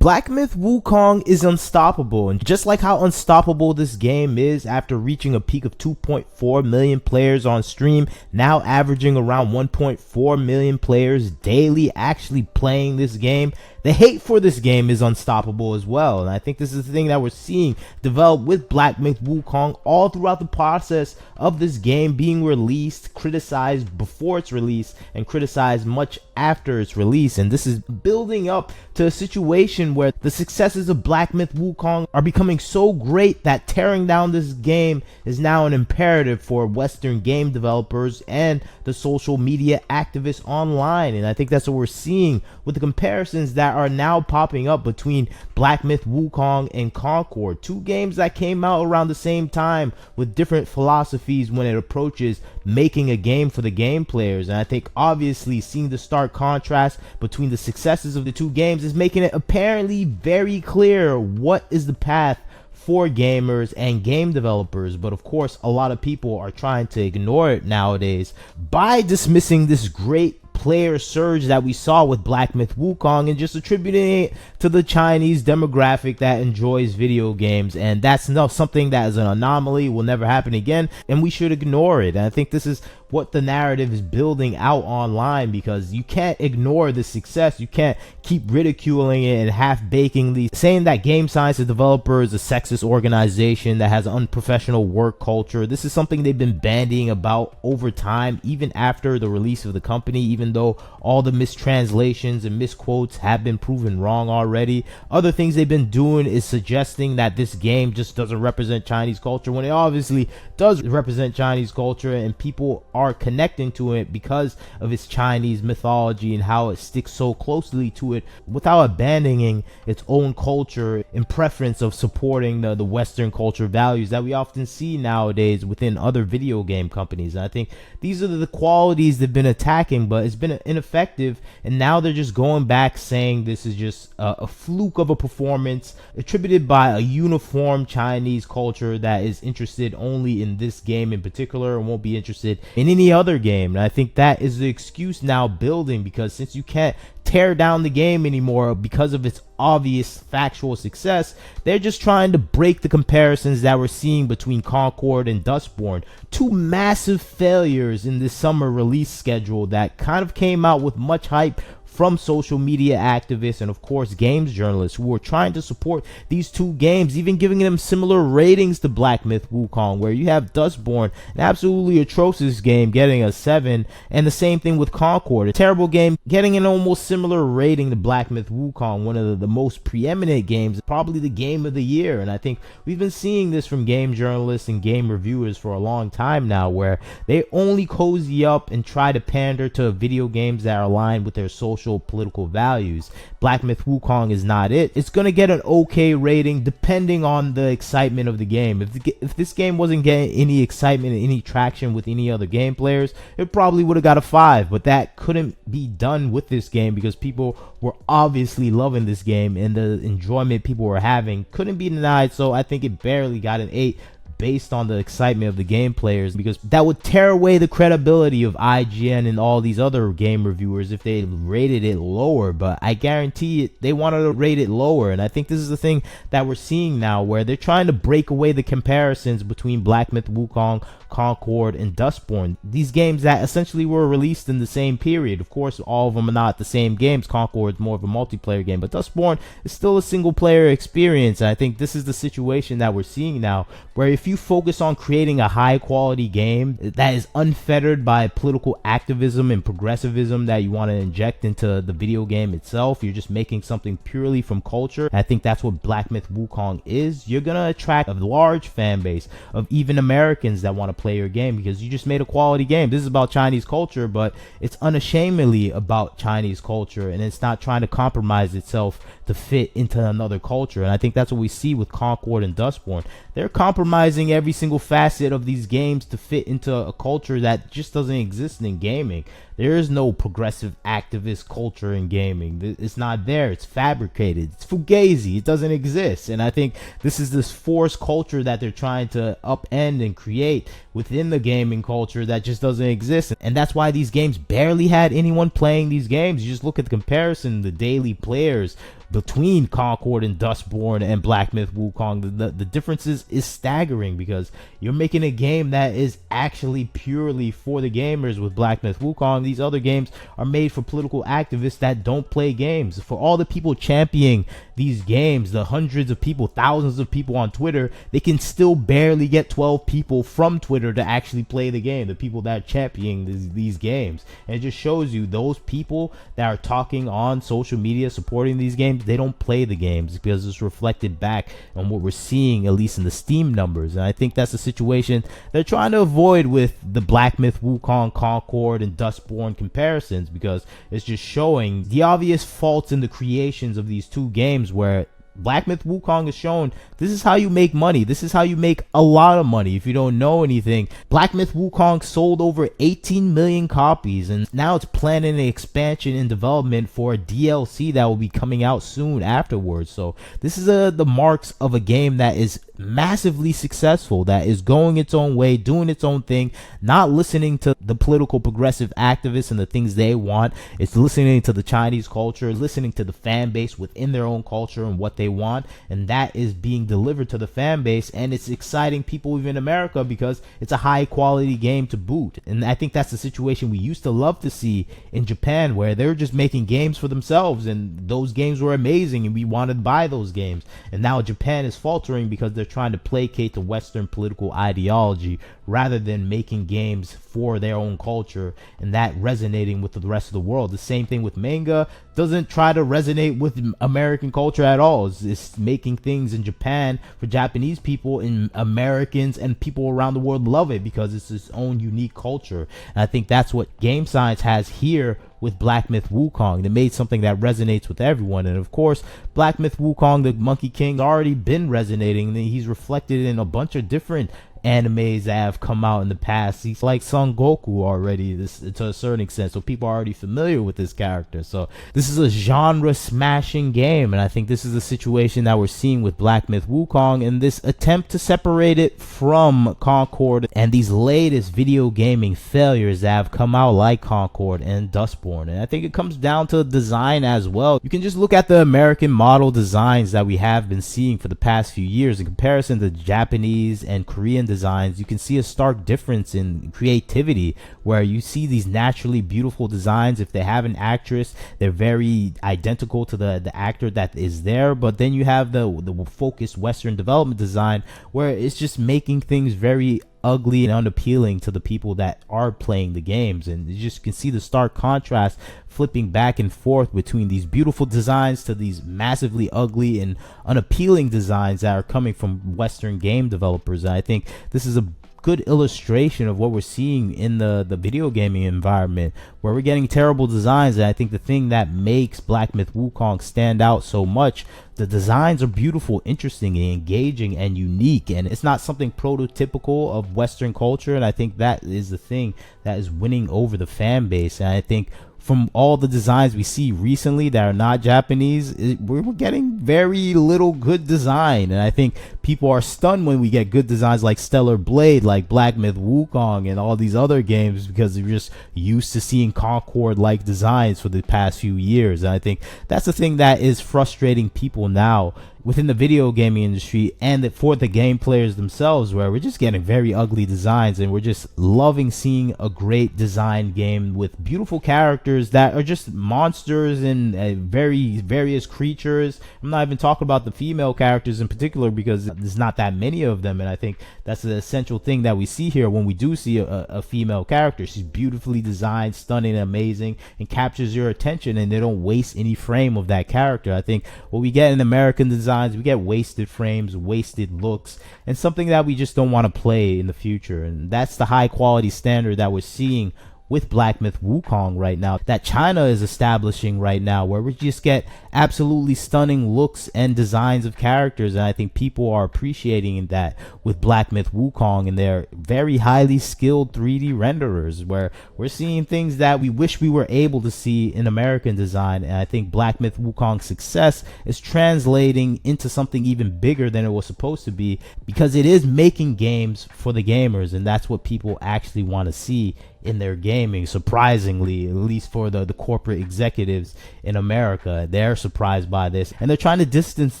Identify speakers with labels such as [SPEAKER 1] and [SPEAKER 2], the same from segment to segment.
[SPEAKER 1] Black Myth Wukong is unstoppable, and just like how unstoppable this game is after reaching a peak of 2.4 million players on stream, now averaging around 1.4 million players daily actually playing this game, the hate for this game is unstoppable as well. And I think this is the thing that we're seeing develop with Black Myth Wukong all throughout the process of this game being released, criticized before its release, and criticized much after its release. And this is building up to a situation where the successes of Black Myth Wukong are becoming so great that tearing down this game is now an imperative for Western game developers and the social media activists online. And I think that's what we're seeing with the comparisons that are now popping up between Black Myth Wukong and Concord, two games that came out around the same time with different philosophies when it approaches making a game for the game players. And I think obviously seeing the stark contrast between the successes of the two games is making it apparently very clear what is the path for gamers and game developers. But of course, a lot of people are trying to ignore it nowadays by dismissing this great player surge that we saw with Black Myth Wukong and just attributing it to the Chinese demographic that enjoys video games. And that's something that is an anomaly, will never happen again, and we should ignore it. And I think this is what the narrative is building out online, because you can't ignore the success. You can't keep ridiculing it and half-bakingly saying that Game Science Developer is a sexist organization that has unprofessional work culture. This is something they've been bandying about over time, even after the release of the company, even though all the mistranslations and misquotes have been proven wrong already. Other things they've been doing is suggesting that this game just doesn't represent Chinese culture, when it obviously does represent Chinese culture, and people are connecting to it because of its Chinese mythology and how it sticks so closely to it without abandoning its own culture in preference of supporting the Western culture values that we often see nowadays within other video game companies. And I think these are the qualities they've been attacking, but it's been ineffective, and now they're just going back saying this is just a fluke of a performance attributed by a uniform Chinese culture that is interested only in this game in particular and won't be interested in any other game. And I think that is the excuse now building, because since you can't tear down the game anymore because of its obvious factual success, they're just trying to break the comparisons that we're seeing between Concord and Dustborn, two massive failures in this summer release schedule that kind of came out with much hype from social media activists and of course games journalists who were trying to support these two games, even giving them similar ratings to Black Myth Wukong, where you have Dustborn, an absolutely atrocious game, getting a 7, and the same thing with Concord, a terrible game, getting an almost similar rating to Black Myth Wukong, one of the most preeminent games, probably the game of the year. And I think we've been seeing this from game journalists and game reviewers for a long time now, where they only cozy up and try to pander to video games that are aligned with their social political values. Black Myth Wukong is not it. It's gonna get an okay rating depending on the excitement of the game. If this game wasn't getting any excitement and any traction with any other game players, it probably would have got a 5, but that couldn't be done with this game because people were obviously loving this game and the enjoyment people were having couldn't be denied. So I think it barely got an 8 based on the excitement of the game players, because that would tear away the credibility of IGN and all these other game reviewers if they rated it lower. But I guarantee it, they wanted to rate it lower. And I think this is the thing that we're seeing now, where they're trying to break away the comparisons between Black Myth Wukong, Concord, and Dustborn, these games that essentially were released in the same period. Of course, all of them are not the same games. Concord is more of a multiplayer game, but Dustborn is still a single player experience. And I think this is the situation that we're seeing now, where if you focus on creating a high quality game that is unfettered by political activism and progressivism that you want to inject into the video game itself, you're just making something purely from culture. I think that's what Black Myth Wukong is. You're gonna attract a large fan base of even Americans that want to play your game because you just made a quality game. This is about Chinese culture, but it's unashamedly about Chinese culture, and it's not trying to compromise itself to fit into another culture. And I think that's what we see with Concord and Dustborn. They're compromising every single facet of these games to fit into a culture that just doesn't exist in gaming. There is no progressive activist culture in gaming. It's not there. It's fabricated. It's fugazi. It doesn't exist. And I think this is this forced culture that they're trying to upend and create within the gaming culture that just doesn't exist. And that's why these games barely had anyone playing these games. You just look at the comparison, the daily players between Concord and Dustborn and Black Myth Wukong. The differences is staggering, because you're making a game that is actually purely for the gamers with Black Myth Wukong. These other games are made for political activists that don't play games. For all the people championing these games, the hundreds of people, thousands of people on Twitter, they can still barely get 12 people from Twitter to actually play the game, the people that are championing these games. And it just shows you those people that are talking on social media supporting these games, they don't play the games, because it's reflected back on what we're seeing, at least in the Steam numbers. And I think that's the situation they're trying to avoid with the Black Myth Wukong, Concord, and Dustborn comparisons, because it's just showing the obvious faults in the creations of these two games, where Black Myth Wukong is shown this is how you make money. This is how you make a lot of money. If you don't know anything, Black Myth Wukong sold over 18 million copies, and now it's planning an expansion in development for a DLC that will be coming out soon afterwards. So this is the marks of a game that is massively successful, that is going its own way, doing its own thing, not listening to the political progressive activists and the things they want. It's listening to the Chinese culture, listening to the fan base within their own culture and what they want, and that is being delivered to the fan base. And it's exciting people even in America, because it's a high quality game to boot. And I think that's the situation we used to love to see in Japan, where they're just making games for themselves, and those games were amazing and we wanted to buy those games. And now Japan is faltering because they're trying to placate to Western political ideology rather than making games for their own culture and that resonating with the rest of the world. The same thing with manga, doesn't try to resonate with American culture at all. It's making things in Japan for Japanese people, and Americans and people around the world love it because it's its own unique culture. And I think that's what Game Science has here with Black Myth Wukong. They made something that resonates with everyone. And of course, Black Myth Wukong, the Monkey King, already been resonating, and he's reflected in a bunch of different animes that have come out in the past. He's like Son Goku already, to a certain extent, so people are already familiar with this character. So this is a genre smashing game, and I think this is the situation that we're seeing with Black Myth Wukong, and this attempt to separate it from Concord and these latest video gaming failures that have come out, like Concord and Dustborn. And I think it comes down to design as well. You can just look at the American model designs that we have been seeing for the past few years in comparison to Japanese and Korean designs. You can see a stark difference in creativity, where you see these naturally beautiful designs. If they have an actress, they're very identical to the actor that is there. But then you have the focused Western development design, where it's just making things very ugly and unappealing to the people that are playing the games. And you just can see the stark contrast flipping back and forth between these beautiful designs to these massively ugly and unappealing designs that are coming from Western game developers. And I think this is a good illustration of what we're seeing in the video gaming environment, where we're getting terrible designs. And I think the thing that makes Black Myth Wukong stand out so much, the designs are beautiful, interesting, and engaging, and unique, and it's not something prototypical of Western culture. And I think that is the thing that is winning over the fan base. And I think from all the designs we see recently that are not Japanese, we're getting very little good design. And I think people are stunned when we get good designs like Stellar Blade, like Black Myth Wukong, and all these other games, because they're just used to seeing Concord-like designs for the past few years. And I think that's the thing that is frustrating people now within the video gaming industry, and for the game players themselves, where we're just getting very ugly designs, and we're just loving seeing a great design game with beautiful characters that are just monsters and very various creatures. I'm not even talking about the female characters in particular, because there's not that many of them. And I think that's the essential thing that we see here when we do see a female character. She's beautifully designed, stunning, amazing, and captures your attention, and they don't waste any frame of that character. I think what we get in American design, we get wasted frames, wasted looks, and something that we just don't want to play in the future. And that's the high quality standard that we're seeing with Black Myth Wukong right now, that China is establishing right now, where we just get absolutely stunning looks and designs of characters. And I think people are appreciating that with Black Myth Wukong and their very highly skilled 3D renderers, where we're seeing things that we wish we were able to see in American design. And I think Black Myth Wukong's success is translating into something even bigger than it was supposed to be, because it is making games for the gamers, and that's what people actually want to see in their gaming. Surprisingly, at least for the corporate executives in America, they're surprised by this, and they're trying to distance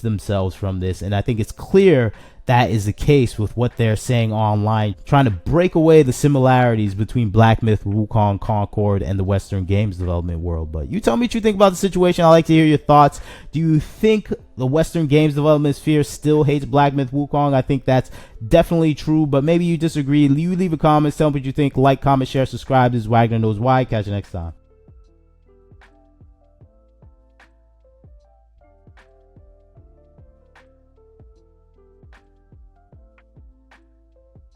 [SPEAKER 1] themselves from this. And I think it's clear that is the case with what they're saying online, trying to break away the similarities between Black Myth, Wukong, Concord, and the Western games development world. But you tell me what you think about the situation. I'd like to hear your thoughts. Do you think the Western games development sphere still hates Black Myth, Wukong? I think that's definitely true, but maybe you disagree. You leave a comment, tell me what you think. Like, comment, share, subscribe. This is Wagner Knows Why. Catch you next time.